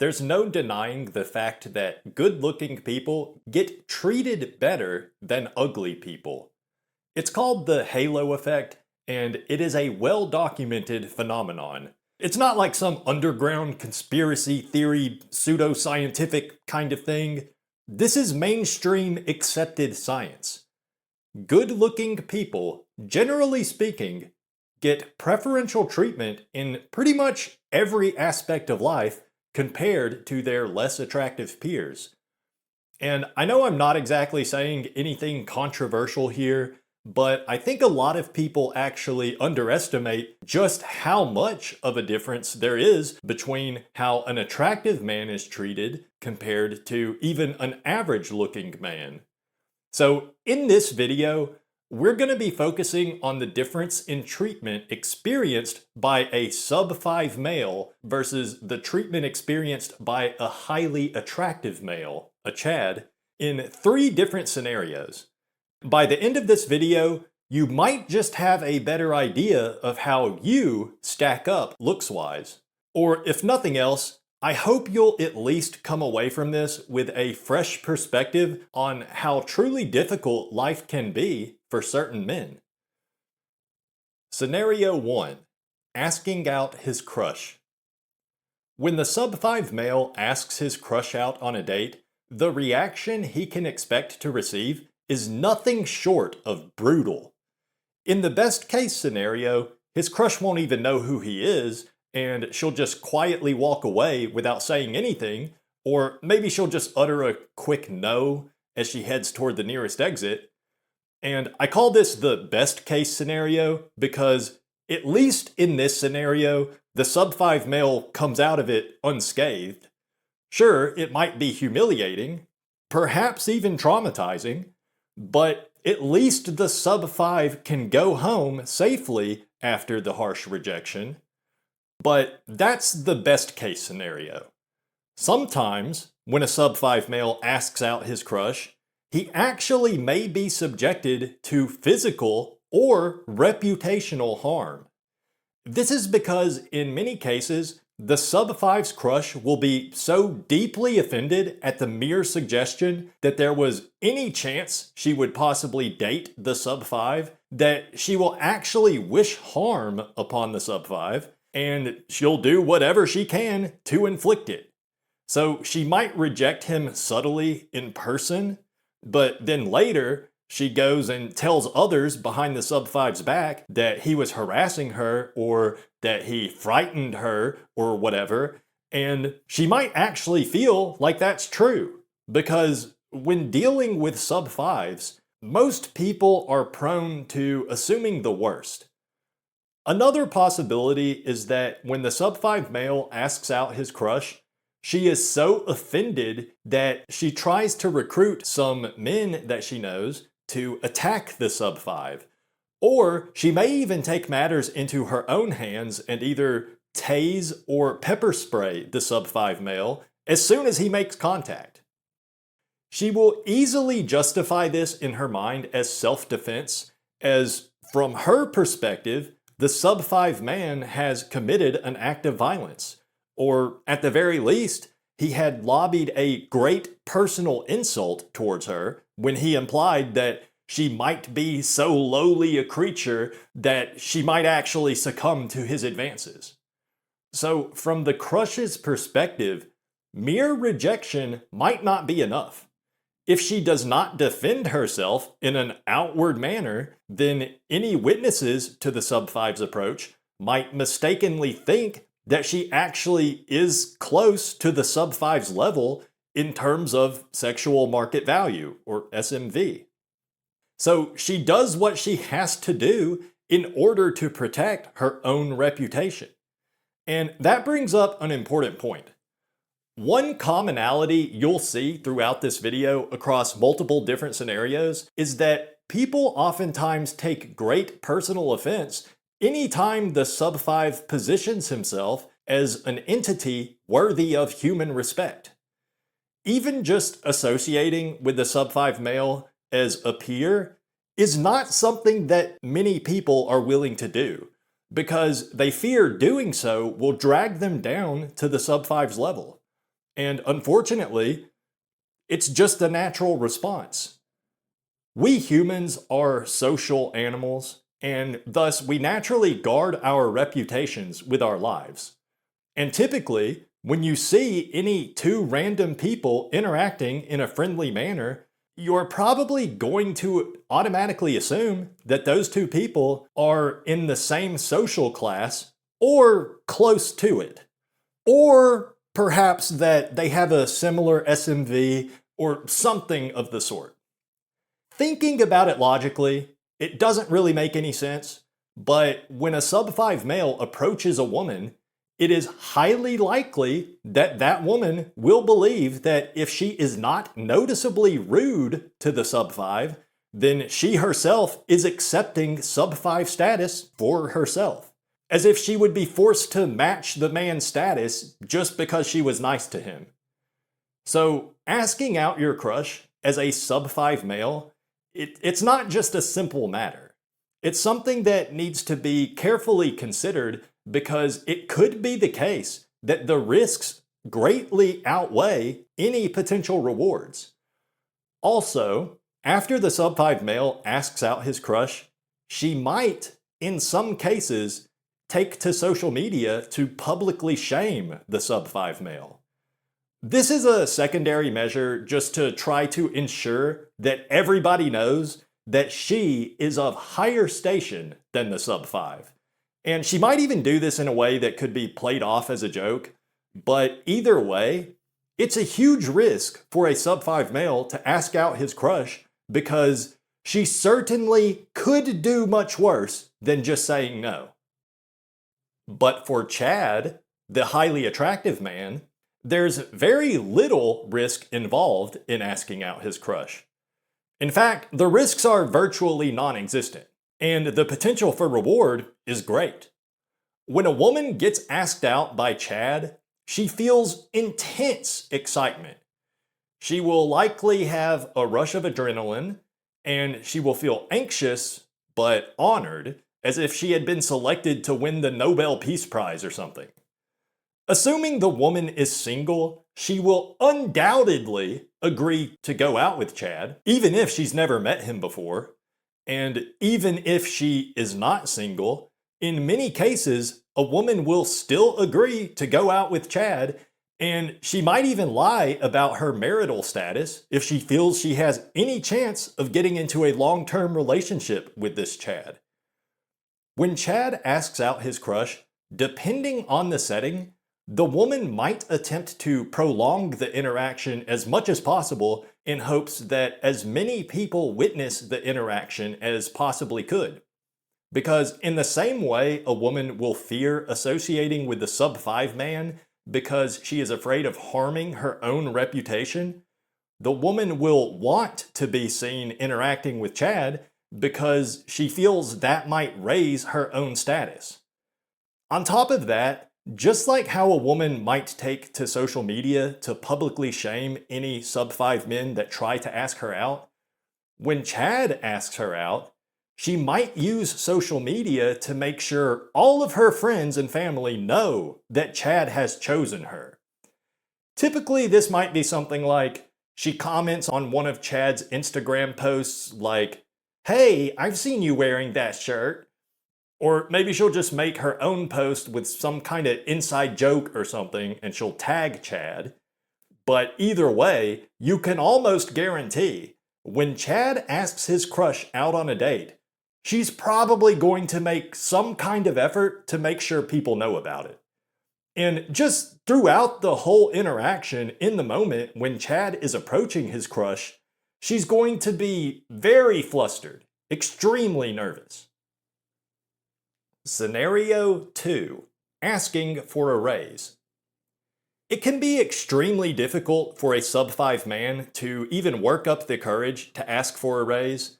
There's no denying the fact that good-looking people get treated better than ugly people. It's called the halo effect, and it is a well-documented phenomenon. It's not like some underground conspiracy theory, pseudoscientific kind of thing. This is mainstream accepted science. Good-looking people, generally speaking, get preferential treatment in pretty much every aspect of life compared to their less attractive peers. And I know I'm not exactly saying anything controversial here, but I think a lot of people actually underestimate just how much of a difference there is between how an attractive man is treated compared to even an average-looking man. So in this video, we're going to be focusing on the difference in treatment experienced by a sub-5 male versus the treatment experienced by a highly attractive male, a Chad, in 3 different scenarios. By the end of this video, you might just have a better idea of how you stack up looks-wise. Or if nothing else, I hope you'll at least come away from this with a fresh perspective on how truly difficult life can be for certain men. Scenario 1. Asking out his crush. When the sub-5 male asks his crush out on a date, the reaction he can expect to receive is nothing short of brutal. In the best case scenario, his crush won't even know who he is, and she'll just quietly walk away without saying anything, or maybe she'll just utter a quick no as she heads toward the nearest exit. And I call this the best case scenario because, at least in this scenario, the sub-5 male comes out of it unscathed. Sure, it might be humiliating, perhaps even traumatizing, but at least the sub-5 can go home safely after the harsh rejection. But that's the best case scenario. Sometimes, when a sub-5 male asks out his crush, he actually may be subjected to physical or reputational harm. This is because, in many cases, the sub-5's crush will be so deeply offended at the mere suggestion that there was any chance she would possibly date the sub-5 that she will actually wish harm upon the sub-5, and she'll do whatever she can to inflict it. So she might reject him subtly in person, but then later she goes and tells others behind the sub-5's back that he was harassing her or that he frightened her or whatever, and she might actually feel like that's true. Because when dealing with sub-5s, most people are prone to assuming the worst. Another possibility is that when the sub-5 male asks out his crush, she is so offended that she tries to recruit some men that she knows to attack the sub-5. Or she may even take matters into her own hands and either tase or pepper spray the sub-5 male as soon as he makes contact. She will easily justify this in her mind as self-defense, as from her perspective, the sub-5 man has committed an act of violence, or at the very least, he had lobbied a great personal insult towards her when he implied that she might be so lowly a creature that she might actually succumb to his advances. So from the crush's perspective, mere rejection might not be enough. If she does not defend herself in an outward manner, then any witnesses to the sub-5's approach might mistakenly think that she actually is close to the sub-5's level in terms of sexual market value, or SMV. So she does what she has to do in order to protect her own reputation. And that brings up an important point. One commonality you'll see throughout this video across multiple different scenarios is that people oftentimes take great personal offense anytime the sub-5 positions himself as an entity worthy of human respect. Even just associating with the sub-5 male as a peer is not something that many people are willing to do, because they fear doing so will drag them down to the sub-5's level. And unfortunately, it's just a natural response. We humans are social animals, and thus we naturally guard our reputations with our lives. And typically, when you see any two random people interacting in a friendly manner, you're probably going to automatically assume that those two people are in the same social class or close to it. Or perhaps that they have a similar SMV or something of the sort. Thinking about it logically, it doesn't really make any sense, but when a sub-5 male approaches a woman, it is highly likely that that woman will believe that if she is not noticeably rude to the sub-5, then she herself is accepting sub-5 status for herself, as if she would be forced to match the man's status just because she was nice to him. So, asking out your crush as a sub-5 male, it's not just a simple matter. It's something that needs to be carefully considered because it could be the case that the risks greatly outweigh any potential rewards. Also, after the sub-5 male asks out his crush, she might, in some cases, take to social media to publicly shame the sub-5 male. This is a secondary measure just to try to ensure that everybody knows that she is of higher station than the sub-5. And she might even do this in a way that could be played off as a joke, but either way, it's a huge risk for a sub-5 male to ask out his crush because she certainly could do much worse than just saying no. But for Chad, the highly attractive man, there's very little risk involved in asking out his crush. In fact, the risks are virtually non-existent, and the potential for reward is great. When a woman gets asked out by Chad, she feels intense excitement. She will likely have a rush of adrenaline, and she will feel anxious but honored, as if she had been selected to win the Nobel Peace Prize or something. Assuming the woman is single, she will undoubtedly agree to go out with Chad, even if she's never met him before. And even if she is not single, in many cases, a woman will still agree to go out with Chad, and she might even lie about her marital status if she feels she has any chance of getting into a long-term relationship with this Chad. When Chad asks out his crush, depending on the setting, the woman might attempt to prolong the interaction as much as possible in hopes that as many people witness the interaction as possibly could. Because in the same way a woman will fear associating with the sub-5 man because she is afraid of harming her own reputation, the woman will want to be seen interacting with Chad because she feels that might raise her own status. On top of that, just like how a woman might take to social media to publicly shame any sub-5 men that try to ask her out, when Chad asks her out, she might use social media to make sure all of her friends and family know that Chad has chosen her. Typically, this might be something like she comments on one of Chad's Instagram posts like, "Hey, I've seen you wearing that shirt." Or maybe she'll just make her own post with some kind of inside joke or something and she'll tag Chad. But either way, you can almost guarantee when Chad asks his crush out on a date, she's probably going to make some kind of effort to make sure people know about it. And just throughout the whole interaction in the moment when Chad is approaching his crush, she's going to be very flustered, extremely nervous. Scenario 2. Asking for a raise. It can be extremely difficult for a sub-5 man to even work up the courage to ask for a raise.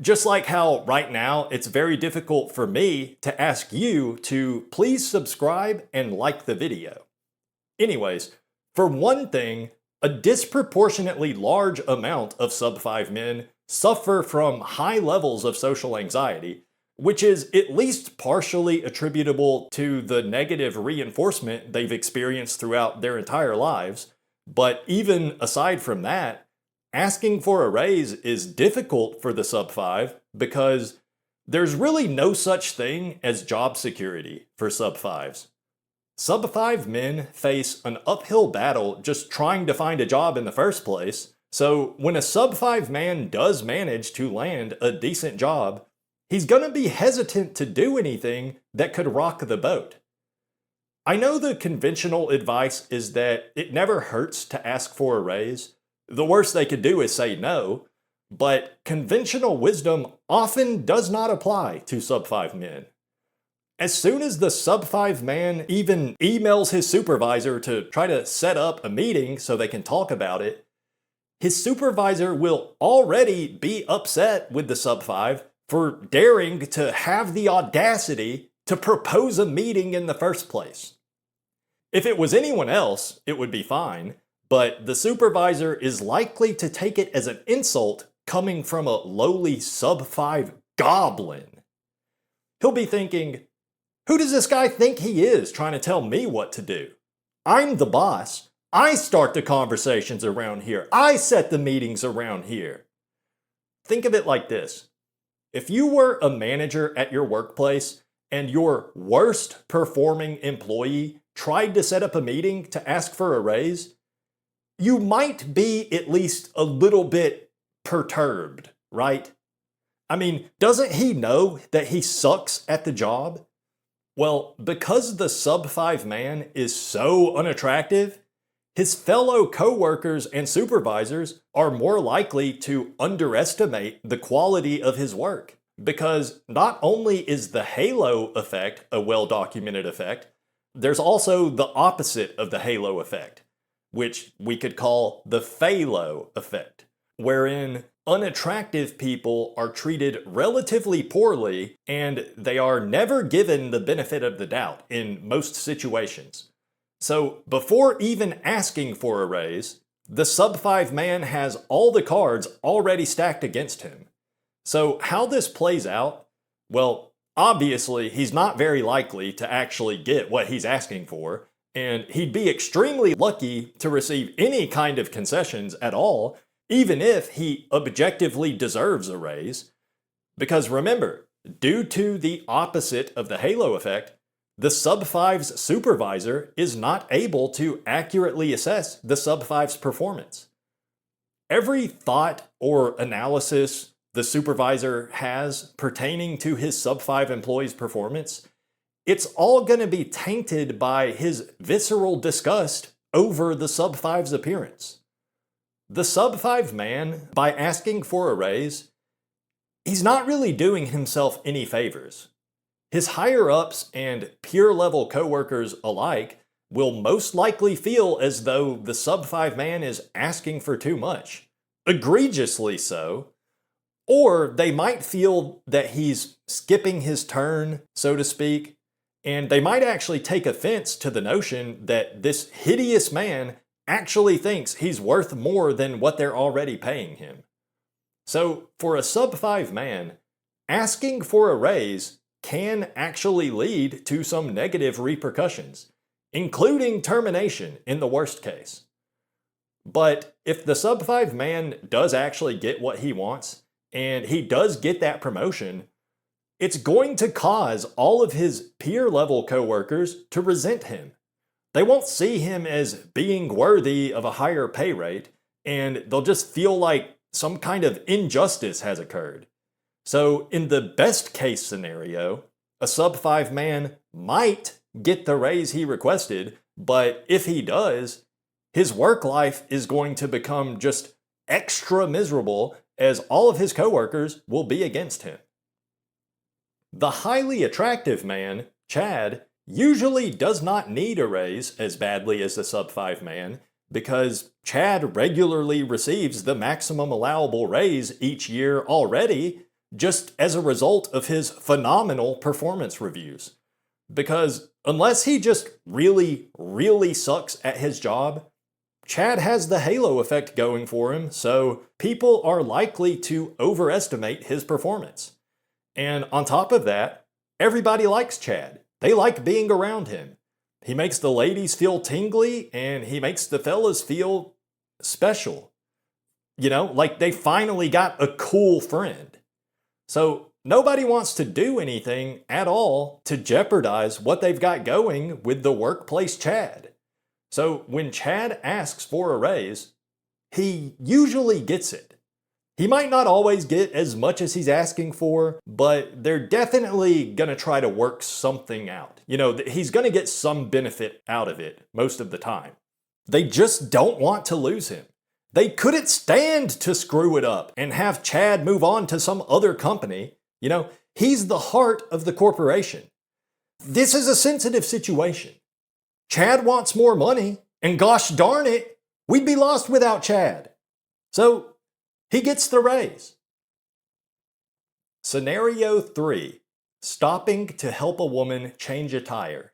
Just like how right now it's very difficult for me to ask you to please subscribe and like the video. Anyways, for one thing, a disproportionately large amount of sub-5 men suffer from high levels of social anxiety, which is at least partially attributable to the negative reinforcement they've experienced throughout their entire lives, But even aside from that, asking for a raise is difficult for the Sub5 because there's really no such thing as job security for Sub5s. Sub5 men face an uphill battle just trying to find a job in the first place, so when a Sub5 man does manage to land a decent job, he's gonna be hesitant to do anything that could rock the boat. I know the conventional advice is that it never hurts to ask for a raise. The worst they could do is say no, but conventional wisdom often does not apply to Sub5 men. As soon as the Sub5 man even emails his supervisor to try to set up a meeting so they can talk about it, his supervisor will already be upset with the Sub5 for daring to have the audacity to propose a meeting in the first place. If it was anyone else, it would be fine, but the supervisor is likely to take it as an insult coming from a lowly Sub5 goblin. He'll be thinking, who does this guy think he is trying to tell me what to do? I'm the boss. I start the conversations around here. I set the meetings around here. Think of it like this. If you were a manager at your workplace and your worst performing employee tried to set up a meeting to ask for a raise, you might be at least a little bit perturbed, right? I mean, doesn't he know that he sucks at the job? Well, because the Sub5 man is so unattractive, his fellow coworkers and supervisors are more likely to underestimate the quality of his work. Because not only is the halo effect a well-documented effect, there's also the opposite of the halo effect, which we could call the phalo effect, wherein unattractive people are treated relatively poorly and they are never given the benefit of the doubt in most situations. So before even asking for a raise, the Sub5 man has all the cards already stacked against him. So how this plays out? Well, obviously he's not very likely to actually get what he's asking for, and he'd be extremely lucky to receive any kind of concessions at all, even if he objectively deserves a raise. Because remember, due to the opposite of the halo effect, the Sub5's supervisor is not able to accurately assess the Sub5's performance. Every thought or analysis the supervisor has pertaining to his Sub5 employee's performance, it's all going to be tainted by his visceral disgust over the Sub5's appearance. The Sub5 man, by asking for a raise, he's not really doing himself any favors. His higher-ups and peer-level coworkers alike will most likely feel as though the Sub5 man is asking for too much, egregiously so, or they might feel that he's skipping his turn, so to speak, and they might actually take offense to the notion that this hideous man actually thinks he's worth more than what they're already paying him. So, for a Sub5 man, asking for a raise can actually lead to some negative repercussions, including termination in the worst case. But if the Sub5 man does actually get what he wants, and he does get that promotion, it's going to cause all of his peer-level coworkers to resent him. They won't see him as being worthy of a higher pay rate, and they'll just feel like some kind of injustice has occurred. So in the best case scenario, a Sub5 man might get the raise he requested, but if he does, his work life is going to become just extra miserable as all of his coworkers will be against him. The highly attractive man, Chad, usually does not need a raise as badly as the Sub5 man because Chad regularly receives the maximum allowable raise each year already just as a result of his phenomenal performance reviews. Because unless he just really, really sucks at his job, Chad has the halo effect going for him, so people are likely to overestimate his performance. And on top of that, everybody likes Chad. They like being around him. He makes the ladies feel tingly, and he makes the fellas feel special. Like they finally got a cool friend. So nobody wants to do anything at all to jeopardize what they've got going with the workplace Chad. So when Chad asks for a raise, he usually gets it. He might not always get as much as he's asking for, but they're definitely going to try to work something out. He's going to get some benefit out of it most of the time. They just don't want to lose him. They couldn't stand to screw it up and have Chad move on to some other company. He's the heart of the corporation. This is a sensitive situation. Chad wants more money, and gosh darn it, we'd be lost without Chad. So he gets the raise. Scenario 3. Stopping to help a woman change a tire.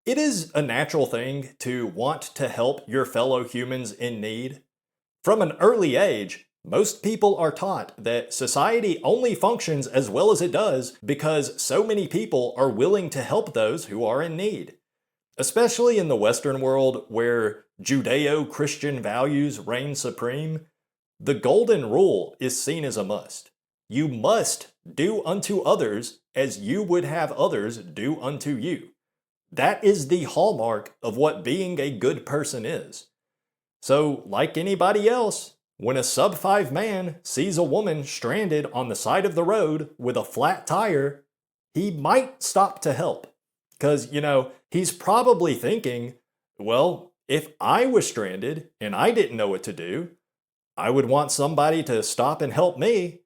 It is a natural thing to want to help your fellow humans in need. From an early age, most people are taught that society only functions as well as it does because so many people are willing to help those who are in need. Especially in the Western world where Judeo-Christian values reign supreme, the golden rule is seen as a must. You must do unto others as you would have others do unto you. That is the hallmark of what being a good person is. So, like anybody else, when a Sub5 man sees a woman stranded on the side of the road with a flat tire, he might stop to help. Because, he's probably thinking, well, if I was stranded and I didn't know what to do, I would want somebody to stop and help me.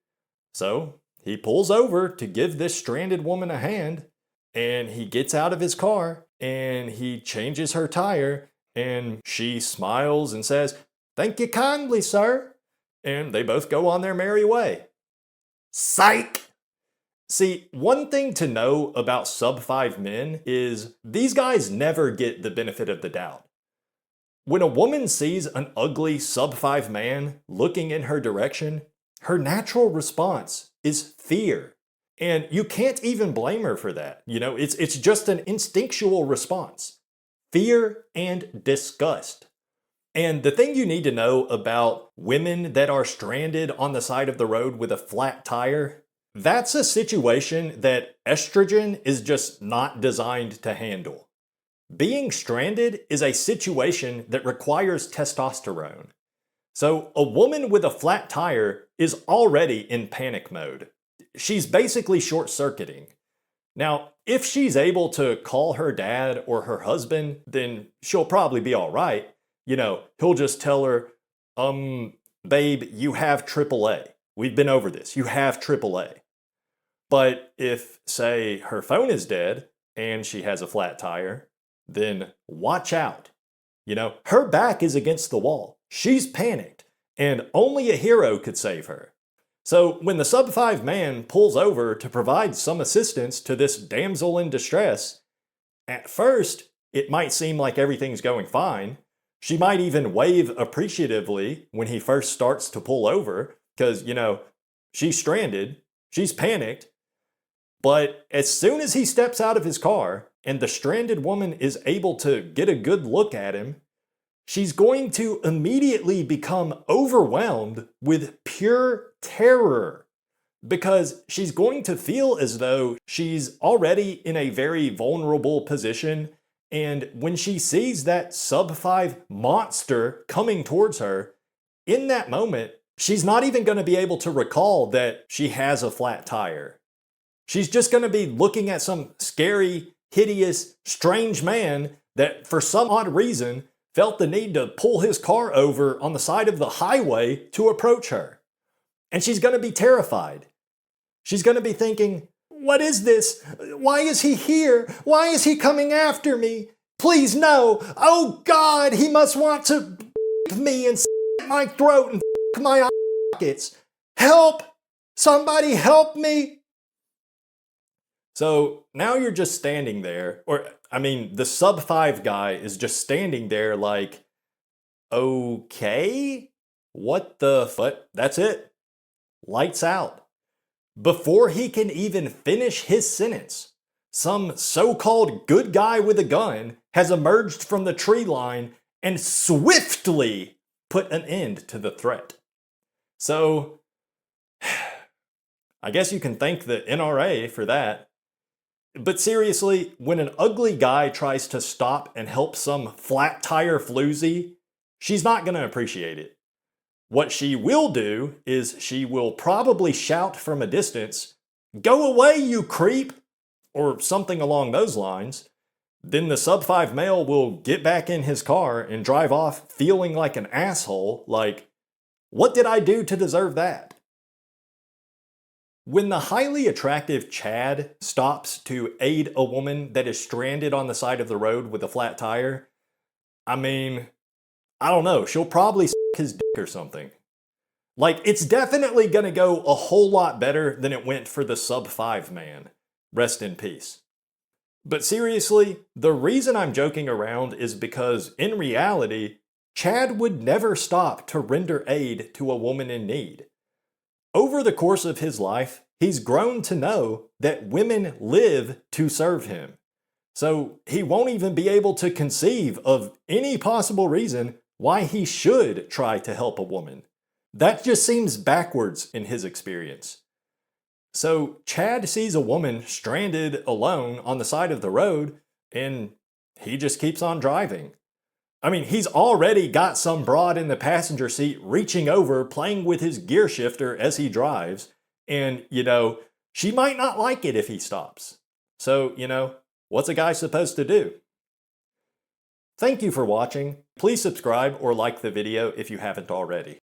So he pulls over to give this stranded woman a hand, and he gets out of his car and he changes her tire, and she smiles and says, "Thank you kindly, sir." And they both go on their merry way. Psych! See, one thing to know about Sub5 men is these guys never get the benefit of the doubt. When a woman sees an ugly Sub5 man looking in her direction, her natural response is fear. And you can't even blame her for that. It's just an instinctual response. Fear and disgust. And the thing you need to know about women that are stranded on the side of the road with a flat tire, that's a situation that estrogen is just not designed to handle. Being stranded is a situation that requires testosterone. So a woman with a flat tire is already in panic mode. She's basically short-circuiting. Now, if she's able to call her dad or her husband, then she'll probably be all right. He'll just tell her, babe, you have AAA. We've been over this. You have AAA. But if, say, her phone is dead and she has a flat tire, then watch out. Her back is against the wall. She's panicked, and only a hero could save her. So when the Sub5 man pulls over to provide some assistance to this damsel in distress, at first, it might seem like everything's going fine. She might even wave appreciatively when he first starts to pull over, because, she's stranded, she's panicked. But as soon as he steps out of his car and the stranded woman is able to get a good look at him, she's going to immediately become overwhelmed with pure terror, because she's going to feel as though she's already in a very vulnerable position, and when she sees that Sub5 monster coming towards her, in that moment, she's not even going to be able to recall that she has a flat tire. She's just going to be looking at some scary, hideous, strange man that, for some odd reason, felt the need to pull his car over on the side of the highway to approach her. And she's going to be terrified. She's going to be thinking, what is this? Why is he here? Why is he coming after me? Please, no. Oh, God, he must want to me and my throat and my pockets. Help! Somebody help me! So now you're just standing there, the Sub5 guy is just standing there like, okay, what the fuck? That's it. Lights out. Before he can even finish his sentence, some so-called good guy with a gun has emerged from the tree line and swiftly put an end to the threat. So, I guess you can thank the NRA for that. But seriously, when an ugly guy tries to stop and help some flat tire floozy, she's not going to appreciate it. What she will do is she will probably shout from a distance, "Go away, you creep!" or something along those lines. Then the Sub5 male will get back in his car and drive off feeling like an asshole, like, what did I do to deserve that? When the highly attractive Chad stops to aid a woman that is stranded on the side of the road with a flat tire, I mean, I don't know, she'll probably suck his dick or something. Like, it's definitely gonna go a whole lot better than it went for the Sub5 man. Rest in peace. But seriously, the reason I'm joking around is because, in reality, Chad would never stop to render aid to a woman in need. Over the course of his life, he's grown to know that women live to serve him. So he won't even be able to conceive of any possible reason why he should try to help a woman. That just seems backwards in his experience. So Chad sees a woman stranded alone on the side of the road, and he just keeps on driving. I mean, he's already got some broad in the passenger seat reaching over, playing with his gear shifter as he drives, and, she might not like it if he stops. So, what's a guy supposed to do? Thank you for watching. Please subscribe or like the video if you haven't already.